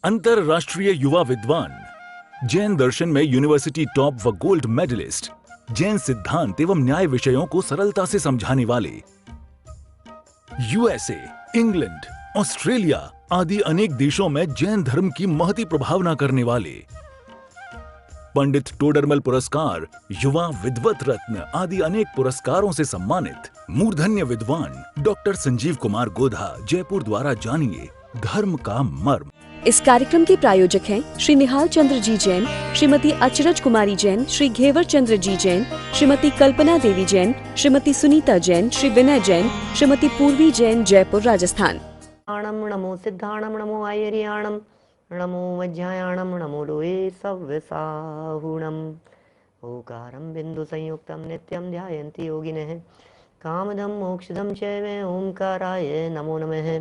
अंतरराष्ट्रीय युवा विद्वान, जैन दर्शन में यूनिवर्सिटी टॉप व गोल्ड मेडलिस्ट, जैन सिद्धांत एवं न्याय विषयों को सरलता से समझाने वाले, यूएसए, इंग्लैंड, ऑस्ट्रेलिया आदि अनेक देशों में जैन धर्म की महती प्रभावना करने वाले, पंडित टोडरमल पुरस्कार, युवा विद्वत रत्न आदि अनेक पुरस्कारों से सम्मानित मूर्धन्य विद्वान डॉक्टर संजीव कुमार गोधा जयपुर द्वारा जानिए धर्म का मर्म। इस कार्यक्रम के प्रायोजक हैं श्री निहाल चंद्र जी जैन, श्रीमती अचरज कुमारी जैन, श्री घेवर चंद्र जी जैन, श्रीमती कल्पना देवी जैन, श्रीमती सुनीता जैन, श्री विनय जैन, श्रीमती पूर्वी जैन, जयपुर, राजस्थान। नमो सिद्धाणम, नमो आयर्याणम, नमो वज्रायाणम, नमो लोये सव्यसाहुणम। ओकारं बिंदु संयुक्तं नित्यं ध्यायन्ति योगिनः। कामदं मोक्षदं चैव ओंकाराय नमो नमः।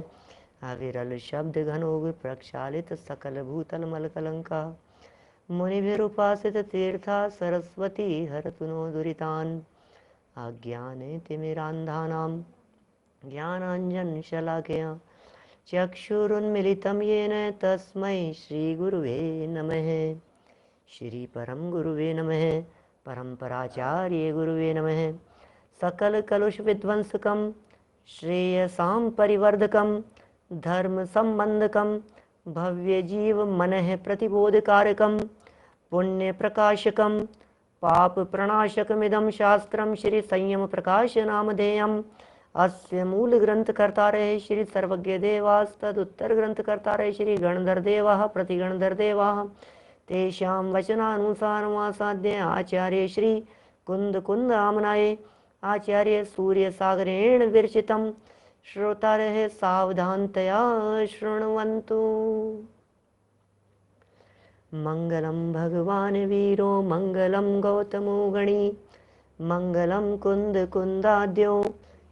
अविरल शब्द घनोग प्रक्षालित सकल भूतल मलकलंका। मुनिभिरुपासित तीर्था सरस्वती हरतु नो दुरितान्। अज्ञाने तिमिरान्धानां ज्ञानाञ्जन शलाकया चक्षुरुन्मिलितं येन तस्मै श्रीगुरुवे नमः। श्री परम गुरुवे नमः। परम्पराचार्य गुरुवे नमः। सकल कलुष विध्वंसकं श्रेयसां परिवर्धकं धर्म संबंधकं भव्य जीव मनः प्रतिबोधकारकं पुण्य प्रकाशकं पाप प्रणाशकमिदं शास्त्रं श्री संयम प्रकाश नामधेयम्। अस्य मूल ग्रंथकर्तारः श्री सर्वज्ञ देवास्तदुत्तर ग्रंथकर्तारः श्री गणधर देवाः प्रतिगणधर देवाः। तेषां वचनानुसारमासाद्य आचार्य श्री कुंद कुंद आमनाय आचार्य सूर्य सागरेण विरचितं श्रोतारः सावधानतया शृण्वन्तु। मंगलम भगवान वीरो मंगलम गौतमो गणी मंगलम कुंद कुंदाद्यो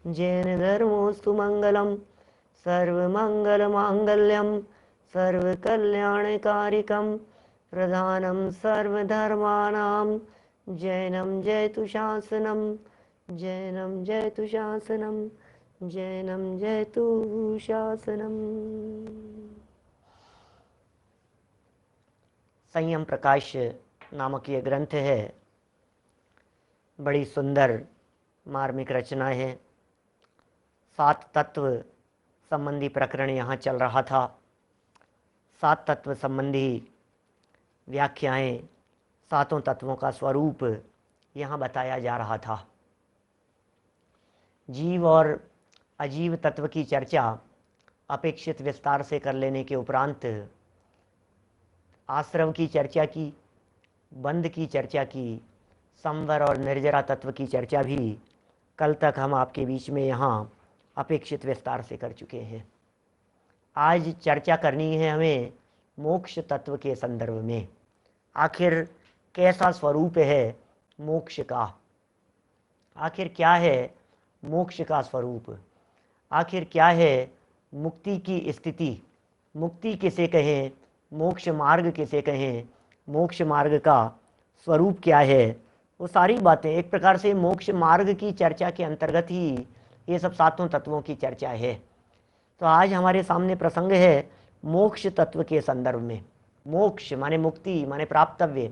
जैन धर्मोस्तु मंगलम। सर्वमंगल मांगल्यम सर्वकल्याणकारिकं प्रधानं सर्वधर्माणां जैनं जयतु शासनं। जैनं जयतु शासनं। जैनं जयतु शासनम। संयम प्रकाश नामक ये ग्रंथ है, बड़ी सुंदर मार्मिक रचना है। 7 तत्व संबंधी प्रकरण यहाँ चल रहा था। 7 तत्व संबंधी व्याख्याएं, 7 तत्वों का स्वरूप यहाँ बताया जा रहा था। जीव और अजीव तत्व की चर्चा अपेक्षित विस्तार से कर लेने के उपरांत आश्रव की चर्चा की, बंध की चर्चा की, संवर और निर्जरा तत्व की चर्चा भी कल तक हम आपके बीच में यहाँ अपेक्षित विस्तार से कर चुके हैं। आज चर्चा करनी है हमें मोक्ष तत्व के संदर्भ में। आखिर कैसा स्वरूप है मोक्ष का? आखिर क्या है मोक्ष का स्वरूप? आखिर क्या है मुक्ति की स्थिति? मुक्ति किसे कहें? मोक्ष मार्ग किसे कहें? मोक्ष मार्ग का स्वरूप क्या है? वो सारी बातें एक प्रकार से मोक्ष मार्ग की चर्चा के अंतर्गत ही ये सब 7 तत्वों की चर्चा है। तो आज हमारे सामने प्रसंग है मोक्ष तत्व के संदर्भ में। मोक्ष माने मुक्ति, माने प्राप्तव्य,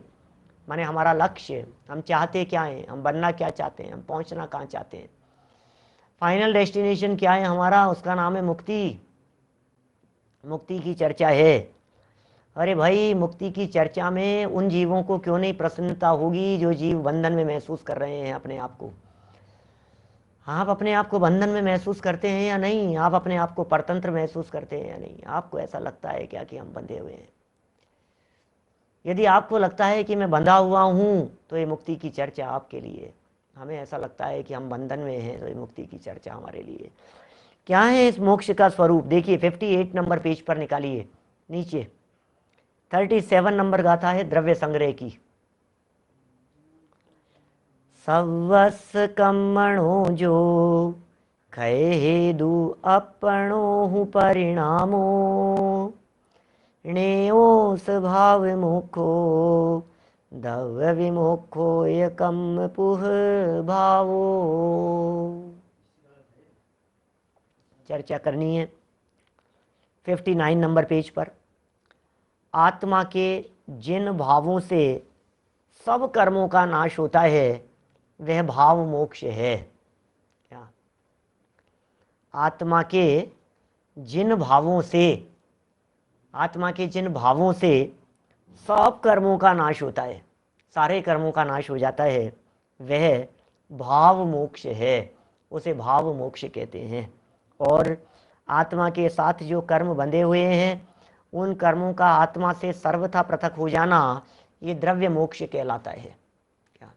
माने हमारा लक्ष्य। हम चाहते क्या हैं, हम बनना क्या चाहते हैं, हम पहुंचना कहाँ चाहते हैं, फाइनल डेस्टिनेशन क्या है हमारा, उसका नाम है मुक्ति। मुक्ति की चर्चा है। अरे भाई, मुक्ति की चर्चा में उन जीवों को क्यों नहीं प्रसन्नता होगी जो जीव बंधन में महसूस कर रहे हैं अपने आप को। आप अपने आप को बंधन में महसूस करते हैं या नहीं? आप अपने आप को परतंत्र महसूस करते हैं या नहीं? आपको ऐसा लगता है क्या कि हम बंधे हुए हैं? यदि आपको लगता है कि मैं बंधा हुआ हूं तो ये मुक्ति की चर्चा आपके लिए। हमें ऐसा लगता है कि हम बंधन में हैं तो ये मुक्ति की चर्चा हमारे लिए। क्या है इस मोक्ष का स्वरूप? देखिए 58 नंबर पेज पर निकालिए नीचे। 37 नंबर गाथा है द्रव्य संग्रह की। सवस कम्मणो जो खये हेदु अपणो परिणामो णेयो स्वभाव मुखो दव्य विमुखो एकम पुह भावो। चर्चा करनी है 59 नंबर पेज पर। आत्मा के जिन भावों से सब कर्मों का नाश होता है वह भाव मोक्ष है। क्या? आत्मा के जिन भावों से, आत्मा के जिन भावों से सब कर्मों का नाश होता है, सारे कर्मों का नाश हो जाता है, वह भाव मोक्ष है। उसे भाव मोक्ष कहते हैं। और आत्मा के साथ जो कर्म बंधे हुए हैं उन कर्मों का आत्मा से सर्वथा पृथक हो जाना, ये द्रव्य मोक्ष कहलाता है। क्या?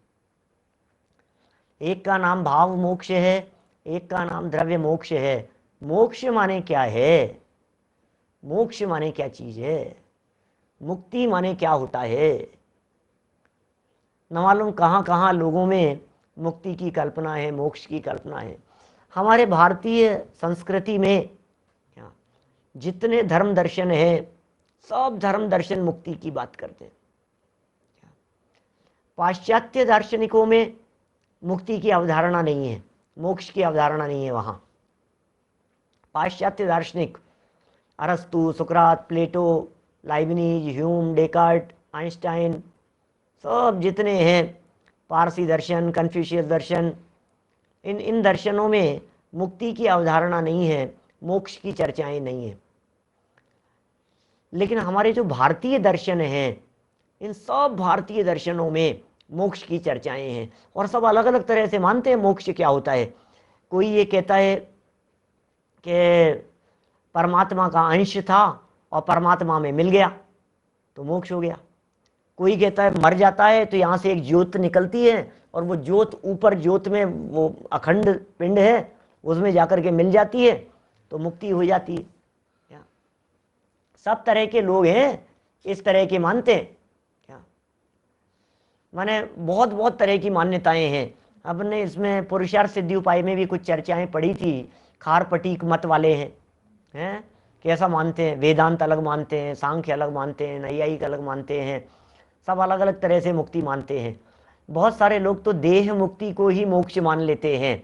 एक का नाम भाव मोक्ष है, एक का नाम द्रव्य मोक्ष है। मोक्ष माने क्या है? मोक्ष माने क्या चीज है? मुक्ति माने क्या होता है? न मालूम कहाँ कहाँ लोगों में मुक्ति की कल्पना है, मोक्ष की कल्पना है। हमारे भारतीय संस्कृति में जितने धर्म दर्शन हैं, सब धर्म दर्शन मुक्ति की बात करते हैं। पाश्चात्य दार्शनिकों में मुक्ति की अवधारणा नहीं है, मोक्ष की अवधारणा नहीं है। वहाँ पाश्चात्य दार्शनिक अरस्तु, सुकरात, प्लेटो, लाइबनीज, ह्यूम, डेकार्ट, आइंस्टाइन, सब जितने हैं, पारसी दर्शन, कन्फ्यूशियस दर्शन, इन दर्शनों में मुक्ति की अवधारणा नहीं है, मोक्ष की चर्चाएं नहीं है। लेकिन हमारे जो भारतीय दर्शन हैं, इन सब भारतीय दर्शनों में मोक्ष की चर्चाएं हैं और सब अलग अलग तरह से मानते हैं मोक्ष क्या होता है। कोई ये कहता है कि परमात्मा का अंश था और परमात्मा में मिल गया तो मोक्ष हो गया। कोई कहता है मर जाता है तो यहाँ से एक ज्योत निकलती है और वो ज्योत ऊपर, ज्योत में वो अखंड पिंड है, उसमें जाकर के मिल जाती है तो मुक्ति हो जाती है। सब तरह के लोग हैं, इस तरह के मानते हैं। क्या? माने बहुत बहुत तरह की मान्यताएं हैं। अपने इसमें पुरुषार्थ सिद्धि उपाय में भी कुछ चर्चाएं पड़ी थी। खारपटीक मत वाले हैं कैसा मानते हैं, वेदांत अलग मानते हैं, सांख्य अलग मानते हैं, नैयायिक अलग मानते हैं, सब अलग अलग तरह से मुक्ति मानते हैं। बहुत सारे लोग तो देह मुक्ति को ही मोक्ष मान लेते हैं।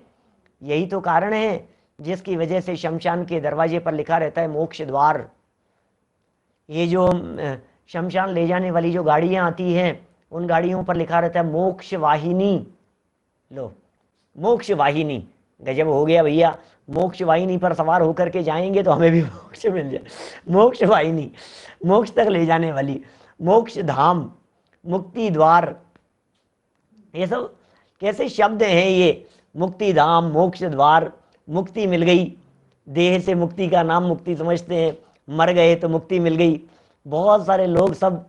यही तो कारण है जिसकी वजह से शमशान के दरवाजे पर लिखा रहता है मोक्ष द्वार। ये जो शमशान ले जाने वाली जो गाड़ियां आती हैं, उन गाड़ियों पर लिखा रहता है मोक्ष वाहिनी। लो, मोक्ष वाहिनी, गजब हो गया भैया। मोक्ष वाहिनी पर सवार होकर के जाएंगे तो हमें भी मोक्ष मिल जाए। मोक्ष वाहिनी, मोक्ष तक ले जाने वाली, मोक्ष धाम, मुक्ति द्वार, ये सब कैसे शब्द हैं ये। मुक्ति धाम, मोक्ष द्वार, मुक्ति मिल गई। देह से मुक्ति का नाम मुक्ति समझते हैं, मर गए तो मुक्ति मिल गई। बहुत सारे लोग सब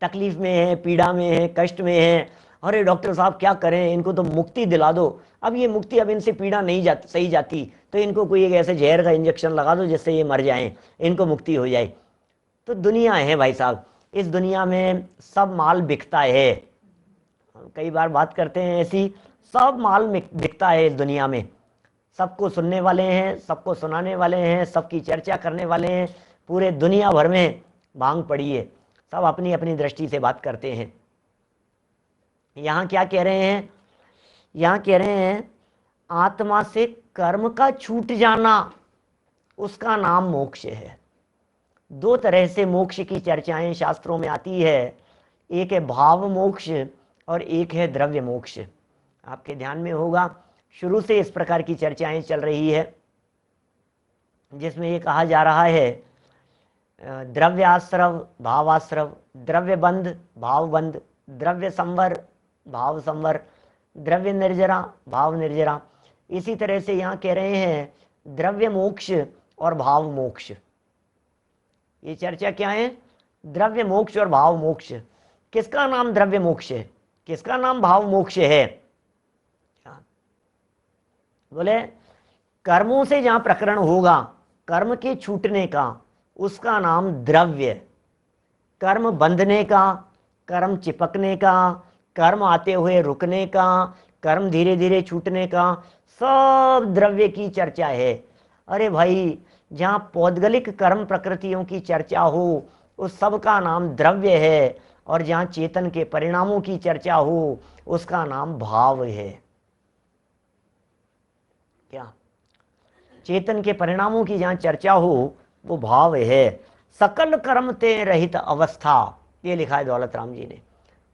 तकलीफ में हैं, पीड़ा में हैं, कष्ट में हैं। अरे डॉक्टर साहब क्या करें, इनको तो मुक्ति दिला दो। अब ये मुक्ति, अब इनसे पीड़ा नहीं सही जाती तो इनको कोई एक ऐसे जहर का इंजेक्शन लगा दो जिससे ये मर जाएं, इनको मुक्ति हो जाए। तो दुनिया है भाई साहब, इस दुनिया में सब माल बिकता है। कई बार बात करते हैं ऐसी, सब माल बिकता है इस दुनिया में। सबको सुनने वाले हैं, सबको सुनाने वाले हैं, सबकी चर्चा करने वाले हैं। पूरे दुनिया भर में भांग पड़ी है, सब अपनी अपनी दृष्टि से बात करते हैं। यहाँ क्या कह रहे हैं? यहाँ कह रहे हैं आत्मा से कर्म का छूट जाना, उसका नाम मोक्ष है। दो तरह से मोक्ष की चर्चाएं शास्त्रों में आती है, एक है भाव मोक्ष और एक है द्रव्य मोक्ष। आपके ध्यान में होगा शुरू से इस प्रकार की चर्चाएं चल रही है जिसमें ये कहा जा रहा है द्रव्याश्रव भावाश्रव, द्रव्य बंध भाव बंध, द्रव्य संवर भाव संवर, द्रव्य निर्जरा भाव निर्जरा। इसी तरह से यहाँ कह रहे हैं द्रव्य मोक्ष और भाव मोक्ष। ये चर्चा क्या है? द्रव्य मोक्ष और भाव मोक्ष। किसका नाम द्रव्य मोक्ष है, किसका नाम भाव मोक्ष है? बोले कर्मों से जहां प्रकरण होगा, कर्म के छूटने का, उसका नाम द्रव्य। कर्म बंधने का, कर्म चिपकने का, कर्म आते हुए रुकने का, कर्म धीरे धीरे छूटने का, सब द्रव्य की चर्चा है। अरे भाई, जहाँ पौद्गलिक कर्म प्रकृतियों की चर्चा हो उस सब का नाम द्रव्य है, और जहाँ चेतन के परिणामों की चर्चा हो उसका नाम भाव है। क्या? चेतन के परिणामों की जहाँ चर्चा हो वो भाव है। सकल कर्म ते रहित अवस्था, ये लिखा है दौलत राम जी ने,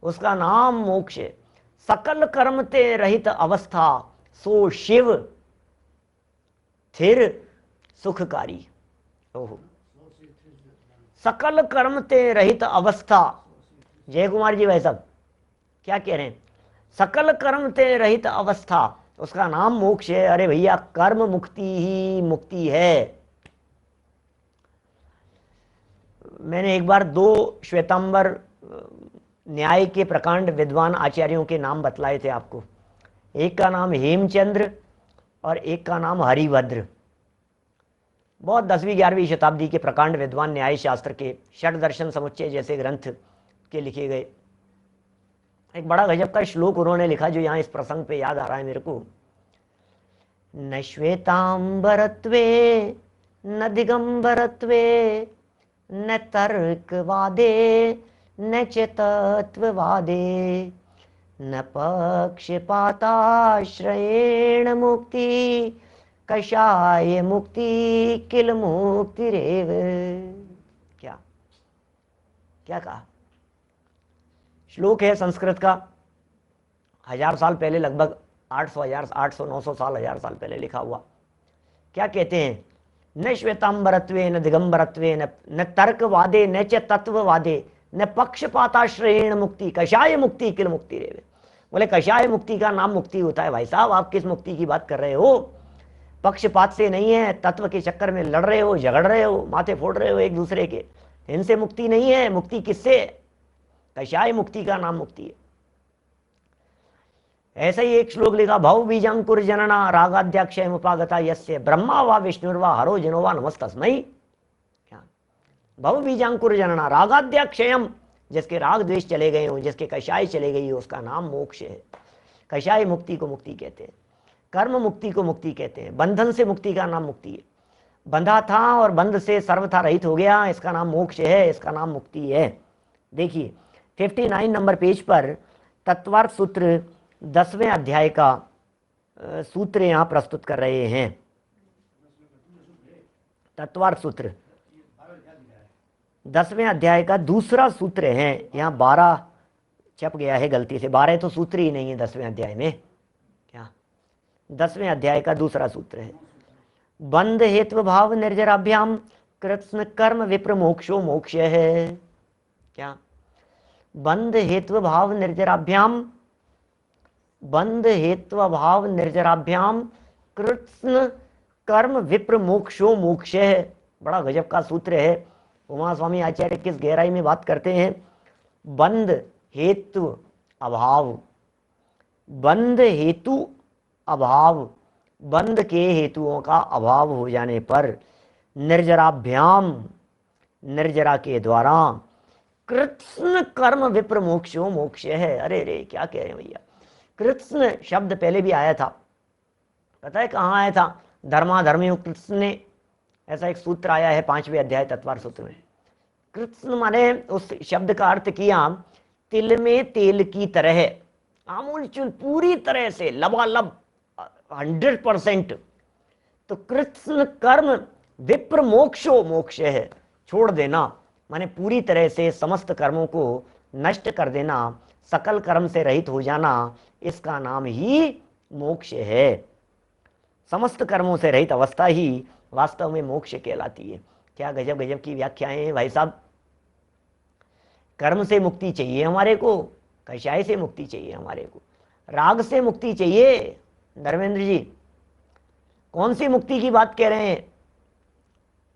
उसका नाम मोक्ष है। सकल कर्म ते रहित अवस्था सो शिव थिर सुखकारी। ओहो, सकल कर्म ते रहित अवस्था, जय कुमार जी भाई साहब क्या कह रहे हैं, सकल कर्म ते रहित अवस्था, उसका नाम मोक्ष है। अरे भैया, कर्म मुक्ति ही मुक्ति है। मैंने एक बार 2 श्वेतांबर न्याय के प्रकांड विद्वान आचार्यों के नाम बतलाए थे आपको। एक का नाम हेमचंद्र और एक का नाम हरिभद्र। बहुत 10वीं 11वीं शताब्दी के प्रकांड विद्वान, न्याय शास्त्र के षट दर्शन समुच्चय जैसे ग्रंथ के लिखे गए। एक बड़ा गजब का श्लोक उन्होंने लिखा जो यहाँ इस प्रसंग पे याद आ रहा है मेरे को। न श्वेतांबरत्वे न दिगंबरत्वे न तर्कवादे न च तत्ववादे न पक्षपाताश्रयेण मुक्ति कषाय मुक्ति किल मुक्तिरेव। क्या क्या कहा? श्लोक है संस्कृत का, 1000 साल पहले, लगभग 800 900 साल 1000 साल पहले लिखा हुआ। क्या कहते हैं? न श्वेतांबरत्वे न दिगंबरत्वे न तर्कवादे न च तत्ववादे न पक्षपाताश्रयेण मुक्ति कषाय मुक्ति किल मुक्ति रेवे। बोले कषाय मुक्ति का नाम मुक्ति होता है। भाई साहब, आप किस मुक्ति की बात कर रहे हो? पक्षपात से नहीं है, तत्व के चक्कर में लड़ रहे हो, झगड़ रहे हो, माथे फोड़ रहे हो एक दूसरे के, इनसे मुक्ति नहीं है। मुक्ति किससे? कषाय मुक्ति का नाम मुक्ति है। ऐसा ही एक श्लोक लिखा, भव बीजांकुर जनना रागाद्याक्षय उपागता यस्य ब्रह्मा वा विष्णुर्वा हरो जनो वा नमस्तस्मै। क्या? भव बीजांकुर जनना रागाद्याक्षयम, जिसके राग द्वेष चले गए हो, जिसके कषाय चले गई हो, उसका नाम मोक्ष है। कषाय मुक्ति को मुक्ति कहते हैं, कर्म मुक्ति को मुक्ति कहते हैं, बंधन से मुक्ति का नाम मुक्ति है। बंधा था और बंध से सर्वथा रहित हो गया, इसका नाम मोक्ष है, इसका नाम मुक्ति है। देखिए 59 नंबर पेज पर तत्वार्थ सूत्र 10वें अध्याय का सूत्र यहां प्रस्तुत कर रहे हैं। तत्वार्थ सूत्र 10वें अध्याय का दूसरा सूत्र है। यहाँ 12 छप गया है गलती से, 12 तो सूत्र ही नहीं है 10वें अध्याय में। क्या? 10वें अध्याय का दूसरा सूत्र है, बंध हेतु भाव निर्जराभ्याम कृत्स्न कर्म विप्र मोक्षो मोक्ष है। क्या? बंध हेतु भाव निर्जराभ्याम, बंध हेतु भाव निर्जराभ्याम कृत्स्न कर्म विप्र मोक्षो मोक्ष है। बड़ा गजब का सूत्र है। उमा स्वामी आचार्य किस गहराई में बात करते हैं। बंध हेतु अभाव, बंध हेतु अभाव, बंध के हेतुओं का अभाव हो जाने पर निर्जराभ्याम, निर्जरा के द्वारा कृत्स्न कर्म विप्र मोक्षो मोक्ष है। अरे रे, क्या कह रहे हैं भैया। कृत्स्न शब्द पहले भी आया था, पता है कहाँ आया था? धर्माधर्मी कृत्स्ने, ऐसा एक सूत्र आया है 5वें अध्याय तत्वार्थ सूत्र में। कृत्स्न माने, उस शब्द का अर्थ किया तिल में तेल की तरह, आमूल चूल पूरी तरह से लबालब 100%। तो कृत्स्न कर्म विप्र मोक्षो मोक्ष है, छोड़ देना माने पूरी तरह से समस्त कर्मों को नष्ट कर देना, सकल कर्म से रहित हो जाना, इसका नाम ही मोक्ष है। समस्त कर्मों से रहित अवस्था ही वास्तव में मोक्ष कहलाती है। क्या गजब गजब की व्याख्याएं हैं भाई साहब। कर्म से मुक्ति चाहिए हमारे को, कषाय से मुक्ति चाहिए हमारे को, राग से मुक्ति चाहिए। धर्मेंद्र जी, कौन सी मुक्ति की बात कह रहे हैं?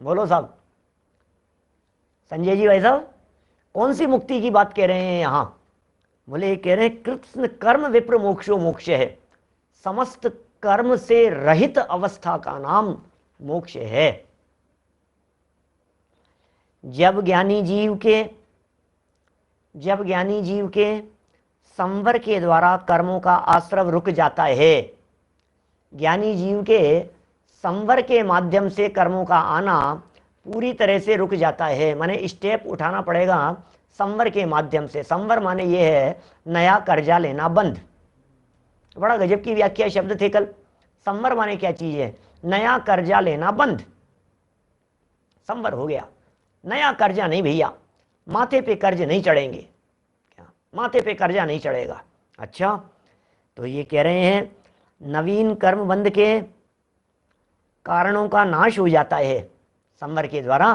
बोलो साहब। संजय जी भाई साहब, कौन सी मुक्ति की बात कह रहे हैं यहां? बोले कह रहे हैं कृत्स्न कर्म विप्र मोक्षो मोक्ष है, समस्त कर्म से रहित अवस्था का नाम मोक्ष है। जब ज्ञानी जीव के संवर के द्वारा कर्मों का आश्रव रुक जाता है, ज्ञानी जीव के संवर के माध्यम से कर्मों का आना पूरी तरह से रुक जाता है, माने स्टेप उठाना पड़ेगा संवर के माध्यम से। संवर माने ये है नया कर्जा लेना बंद। बड़ा गजब की व्याख्या शब्द थे कल। संवर माने क्या चीज है? नया कर्जा लेना बंद। संवर हो गया, नया कर्जा नहीं भैया, माथे पे कर्ज नहीं चढ़ेंगे। क्या माथे पे कर्जा नहीं चढ़ेगा? अच्छा, तो ये कह रहे हैं नवीन कर्म बंध के कारणों का नाश हो जाता है संवर के द्वारा,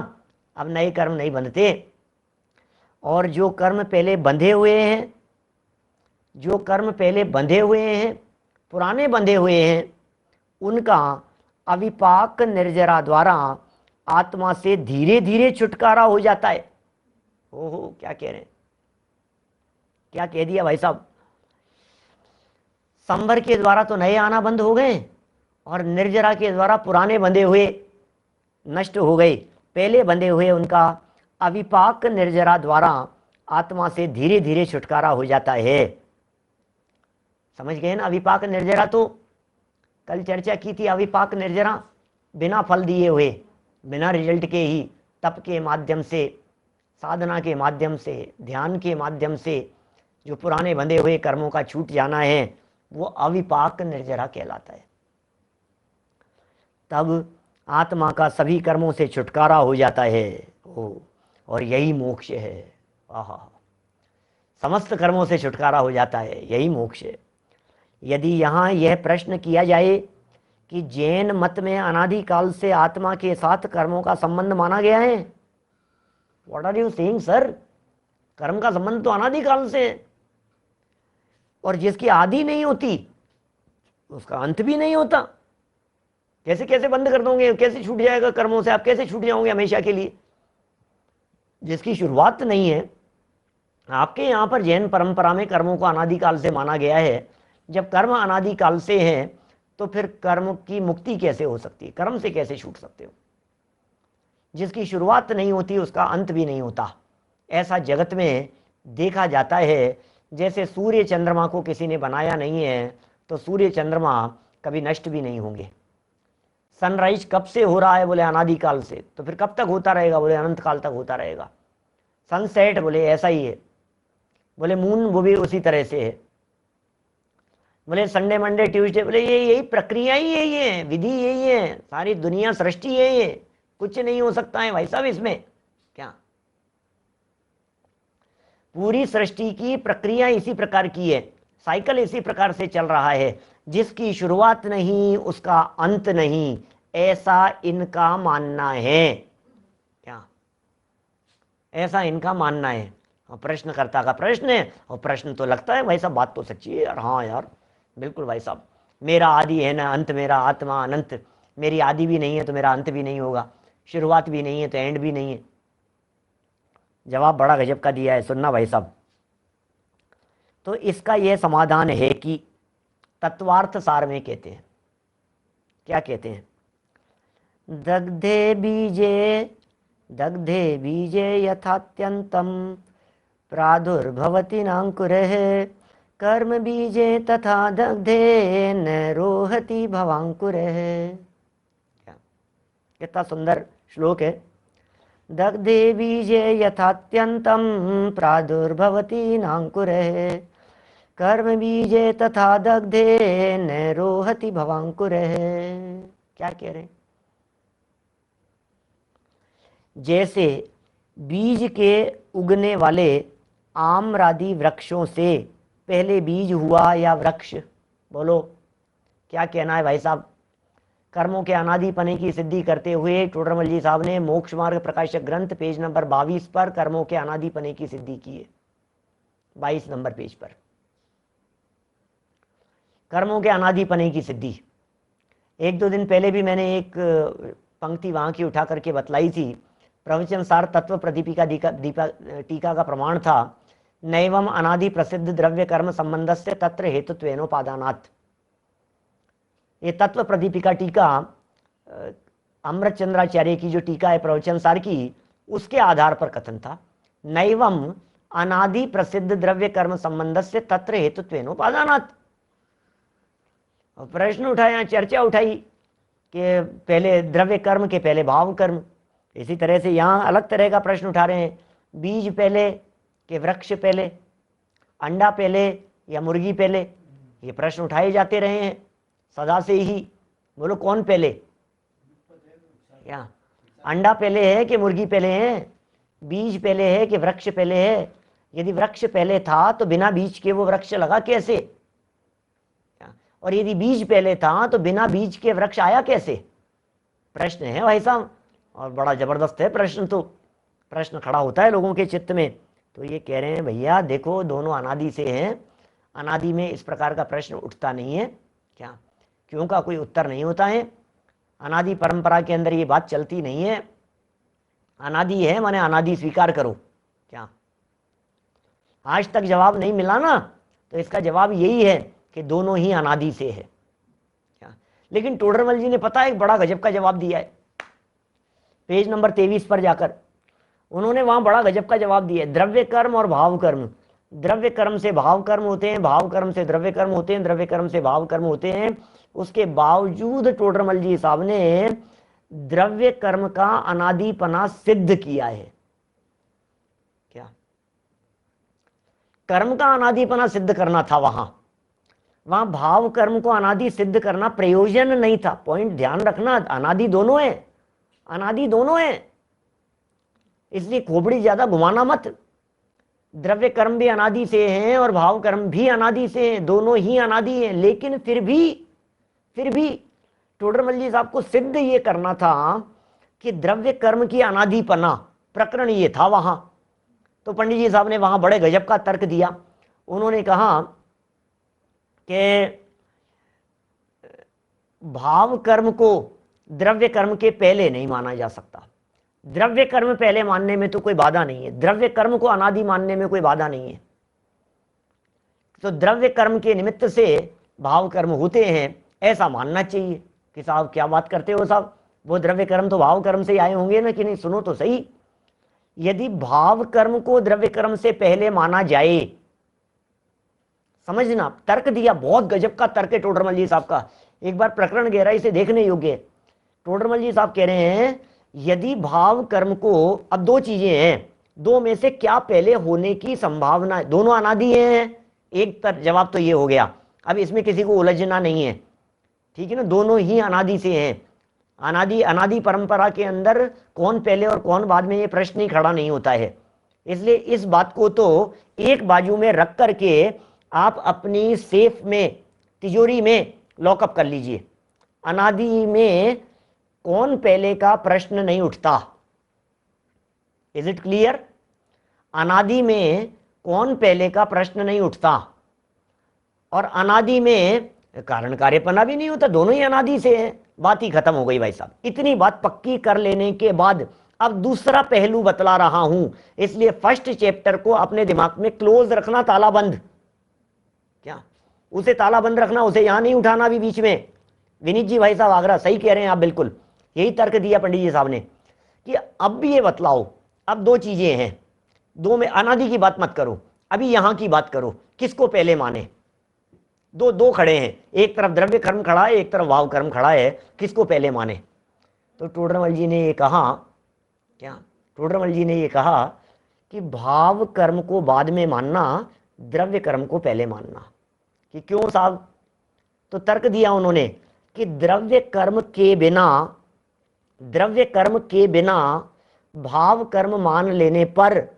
अब नए कर्म नहीं बंधते। और जो कर्म पहले बंधे हुए हैं, जो कर्म पहले बंधे हुए हैं, पुराने बंधे हुए हैं, उनका अविपाक निर्जरा द्वारा आत्मा से धीरे धीरे छुटकारा हो जाता है। ओहो, क्या कह रहे हैं, क्या कह दिया भाई साहब। संवर के द्वारा तो नए आना बंद हो गए और निर्जरा के द्वारा पुराने बंधे हुए नष्ट हो गए। पहले बंधे हुए उनका अविपाक निर्जरा द्वारा आत्मा से धीरे धीरे छुटकारा हो जाता है। समझ गए ना? अविपाक निर्जरा तो कल चर्चा की थी। अविपाक निर्जरा बिना फल दिए हुए, बिना रिजल्ट के ही तप के माध्यम से, साधना के माध्यम से, ध्यान के माध्यम से जो पुराने बंधे हुए कर्मों का छूट जाना है, वो अविपाक निर्जरा कहलाता है। तब आत्मा का सभी कर्मों से छुटकारा हो जाता है। और यही मोक्ष है। आहा, समस्त कर्मों से छुटकारा हो जाता है, यही मोक्ष है। यदि यहाँ यह प्रश्न किया जाए कि जैन मत में अनादिकाल से आत्मा के साथ कर्मों का संबंध माना गया है, what are you saying sir? कर्म का संबंध तो अनादिकाल से है, और जिसकी आदि नहीं होती उसका अंत भी नहीं होता। कैसे कैसे बंद कर दोगे? कैसे छूट जाएगा कर्मों से? आप कैसे छूट जाओगे हमेशा के लिए? जिसकी शुरुआत नहीं है। आपके यहाँ पर जैन परंपरा में कर्मों को अनादिकाल से माना गया है। जब कर्म अनादिकाल से हैं तो फिर कर्म की मुक्ति कैसे हो सकती है? कर्म से कैसे छूट सकते हो? जिसकी शुरुआत नहीं होती उसका अंत भी नहीं होता। ऐसा जगत में देखा जाता है। जैसे सूर्य चंद्रमा को किसी ने बनाया नहीं है तो सूर्य चंद्रमा कभी नष्ट भी नहीं होंगे। सनराइज कब से हो रहा है? बोले अनादिकाल से। तो फिर कब तक होता रहेगा? बोले अनंत काल तक होता रहेगा। सनसेट बोले ऐसा ही है। बोले मून वो भी उसी तरह से है। बोले संडे मंडे ट्यूसडे, बोले ये यही प्रक्रिया ही यही है, विधि यही है, सारी दुनिया सृष्टि यही है, कुछ नहीं हो सकता है भाई साहब इसमें। क्या पूरी सृष्टि की प्रक्रिया इसी प्रकार की है, साइकिल इसी प्रकार से चल रहा है। जिसकी शुरुआत नहीं उसका अंत नहीं, ऐसा इनका मानना है। क्या ऐसा इनका मानना है? और प्रश्नकर्ता का प्रश्न है, और प्रश्न तो लगता है भाई साहब बात तो सच्ची है यार। हाँ यार बिल्कुल भाई साहब, मेरा आदि है ना अंत, मेरा आत्मा अनंत। मेरी आदि भी नहीं है तो मेरा अंत भी नहीं होगा, शुरुआत भी नहीं है तो एंड भी नहीं है। जवाब बड़ा गजब का दिया है, सुनना भाई साहब। तो इसका यह समाधान है कि तत्वार्थ सार में कहते हैं, क्या कहते हैं? दग्धे बीजे यथात्यंतम प्रादुर्भवति नांकुरः, कर्म बीजे तथा दग्धे न रोहति भवांकुरः। कितना सुंदर श्लोक है। दग्धे बीजे यथात्यंतम प्रादुर्भवति नांकुरः, कर्म बीजे तथा दग्धे न रोहति भवांकुरः। क्या कह रहे हैं? जैसे बीज के उगने वाले आम्रादि वृक्षों से पहले बीज हुआ या वृक्ष, बोलो क्या कहना है भाई साहब? कर्मों के अनादिपने की सिद्धि करते हुए टोडरमल जी साहब ने मोक्ष मार्ग प्रकाशक ग्रंथ पेज नंबर 22 पर कर्मों के अनादिपने की सिद्धि की है। 22 नंबर पेज पर कर्मों के अनादिपने की सिद्धि। एक दो दिन पहले भी मैंने एक पंक्ति वहां की उठा करके बतलाई थी। प्रवचन सार तत्व प्रदीपिका टीका का प्रमाण था, नैवम अनादि प्रसिद्ध द्रव्य कर्म संबंधस्य तत्र हेतुत्वेनोपादानात्। ये तत्व प्रदीपिका टीका अमृत चंद्राचार्य की जो टीका है प्रवचन सार की, उसके आधार पर कथन था, नैवम अनादि प्रसिद्ध द्रव्य कर्म संबंधस्य तत्र हेतुत्वेनोपादानात्। प्रश्न उठाया, चर्चा उठाई कि पहले द्रव्य कर्म के पहले भाव कर्म। इसी तरह से यहाँ अलग तरह का प्रश्न उठा रहे हैं, बीज पहले कि वृक्ष पहले, अंडा पहले या मुर्गी पहले। ये प्रश्न उठाए जाते रहे हैं सदा से ही। बोलो कौन पहले? क्या अंडा पहले है कि मुर्गी पहले है? बीज पहले है कि वृक्ष पहले है? यदि वृक्ष पहले था तो बिना बीज के वो वृक्ष लगा कैसे? और यदि बीज पहले था तो बिना बीज के वृक्ष आया कैसे? प्रश्न है भाई साहब, और बड़ा जबरदस्त है प्रश्न। तो प्रश्न खड़ा होता है लोगों के चित्त में। तो ये कह रहे हैं भैया देखो दोनों अनादि से हैं, अनादि में इस प्रकार का प्रश्न उठता नहीं है क्या? क्यों का कोई उत्तर नहीं होता है। अनादि परंपरा के अंदर ये बात चलती नहीं है। अनादि है माने अनादि स्वीकार करो क्या? आज तक जवाब नहीं मिला ना, तो इसका जवाब यही है कि दोनों ही अनादि से है क्या? लेकिन टोडरमल जी ने पता है एक बड़ा गजब का जवाब दिया है। पेज नंबर 23 पर जाकर उन्होंने वहां बड़ा गजब का जवाब दिया है। द्रव्य कर्म और भाव कर्म, द्रव्य कर्म से भाव कर्म होते हैं, भाव कर्म से द्रव्य कर्म होते हैं, द्रव्य कर्म से भाव कर्म होते हैं। उसके बावजूद टोडरमल जी साहब ने द्रव्य कर्म का अनादिपना सिद्ध किया है क्या? कर्म का अनादिपना सिद्ध करना था वहां भाव कर्म को अनादि सिद्ध करना प्रयोजन नहीं था। पॉइंट ध्यान रखना, अनादि दोनों है, अनादि दोनों है, इसलिए खोपड़ी ज्यादा घुमाना मत। द्रव्य कर्म भी अनादि से हैं और भाव कर्म भी अनादि से हैं, दोनों ही अनादि हैं। लेकिन फिर भी टोडरमल जी साहब को सिद्ध ये करना था कि द्रव्य कर्म की अनादिपना, प्रकरण ये था वहां। तो पंडित जी साहब ने वहां बड़े गजब का तर्क दिया। उन्होंने कहा कि भाव कर्म को द्रव्य कर्म के पहले नहीं माना जा सकता। द्रव्य कर्म पहले मानने में तो कोई बाधा नहीं है, द्रव्य कर्म को अनादि मानने में कोई बाधा नहीं है। तो द्रव्य कर्म के निमित्त से भाव कर्म होते हैं, ऐसा मानना चाहिए। कि साहब क्या बात करते हो साहब, वो द्रव्य कर्म तो भाव कर्म से आए होंगे ना कि नहीं? सुनो तो सही, यदि भाव कर्म को द्रव्य कर्म से पहले माना जाए, समझना, तर्क दिया, बहुत गजब का तर्क है टोडरमल जी साहब का। एक बार प्रकरण गहराई से देखने योग्य है। टोडरमल जी साहब कह रहे हैं यदि भाव कर्म को, अब दो चीजें हैं, दो में से क्या पहले होने की संभावना? दोनों अनादि हैं, एक जवाब तो ये हो गया। अब इसमें किसी को उलझना नहीं है, ठीक है ना? दोनों ही अनादि से हैं। अनादि परंपरा के अंदर कौन पहले और कौन बाद में ये प्रश्न ही खड़ा नहीं होता है। इसलिए इस बात को तो एक बाजू में रख करके आप अपनी सेफ में, तिजोरी में लॉकअप कर लीजिए। अनादि में कौन पहले का प्रश्न नहीं उठता। Is it clear? अनादि में कौन पहले का प्रश्न नहीं उठता, और अनादि में कारण कार्यपना भी नहीं होता, दोनों ही अनादि से हैं। बात ही खत्म हो गई भाई साहब। इतनी बात पक्की कर लेने के बाद अब दूसरा पहलू बतला रहा हूं, इसलिए फर्स्ट चैप्टर को अपने दिमाग में क्लोज रखना, तालाबंद क्या, उसे तालाबंद रखना, उसे यहां नहीं उठाना भी बीच में। विनीत जी भाई साहब आगरा, सही कह रहे हैं आप, बिल्कुल यही तर्क दिया पंडित जी साहब ने कि अब भी ये बतलाओ, अब दो चीजें हैं, दो में अनादि की बात मत करो, अभी यहां की बात करो, किसको पहले माने? दो खड़े हैं, एक तरफ द्रव्य कर्म खड़ा है, एक तरफ भाव कर्म खड़ा है, किसको पहले माने? तो टोडरमल जी ने ये कहा क्या, टोडरमल जी ने ये कहा कि भाव कर्म को बाद में मानना, द्रव्य कर्म को पहले मानना। कि क्यों साहब? तो तर्क दिया उन्होंने कि द्रव्य कर्म के बिना भाव कर्म मान लेने पर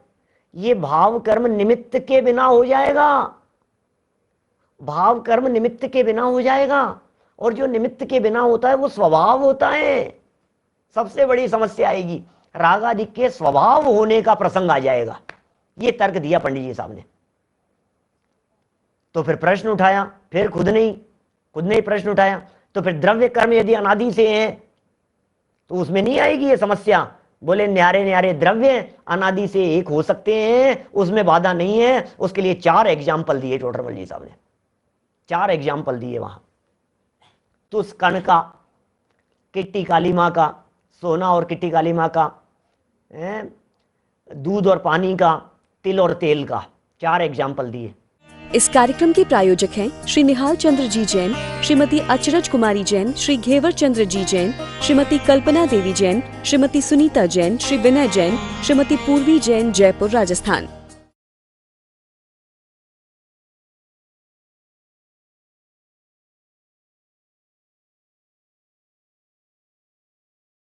ये भाव कर्म निमित्त के बिना हो जाएगा, भाव कर्म निमित्त के बिना हो जाएगा, और जो निमित्त के बिना होता है वो स्वभाव होता है। सबसे बड़ी समस्या आएगी, राग आदि के स्वभाव होने का प्रसंग आ जाएगा। ये तर्क दिया पंडित जी साहब ने। तो फिर प्रश्न उठाया, फिर खुद ने ही प्रश्न उठाया, तो फिर द्रव्य कर्म यदि अनादि से हैं तो उसमें नहीं आएगी ये समस्या। बोले न्यारे द्रव्य अनादि से एक हो सकते हैं, उसमें बाधा नहीं है। उसके लिए 4 एग्जाम्पल दिए टोडरमल जी साहब ने, 4 एग्जाम्पल दिए वहां। तुस कण का, किट्टी काली माँ का, सोना और किट्टी काली माँ का, दूध और पानी का, तिल और तेल का, 4 एग्जाम्पल दिए। इस कार्यक्रम के प्रायोजक हैं श्री निहाल चंद्र जी जैन, श्रीमती अचरज कुमारी जैन, श्री घेवर चंद्र जी जैन, श्रीमती कल्पना देवी जैन, श्रीमती सुनीता जैन, श्री विनय जैन, श्रीमती पूर्वी जैन, जयपुर राजस्थान।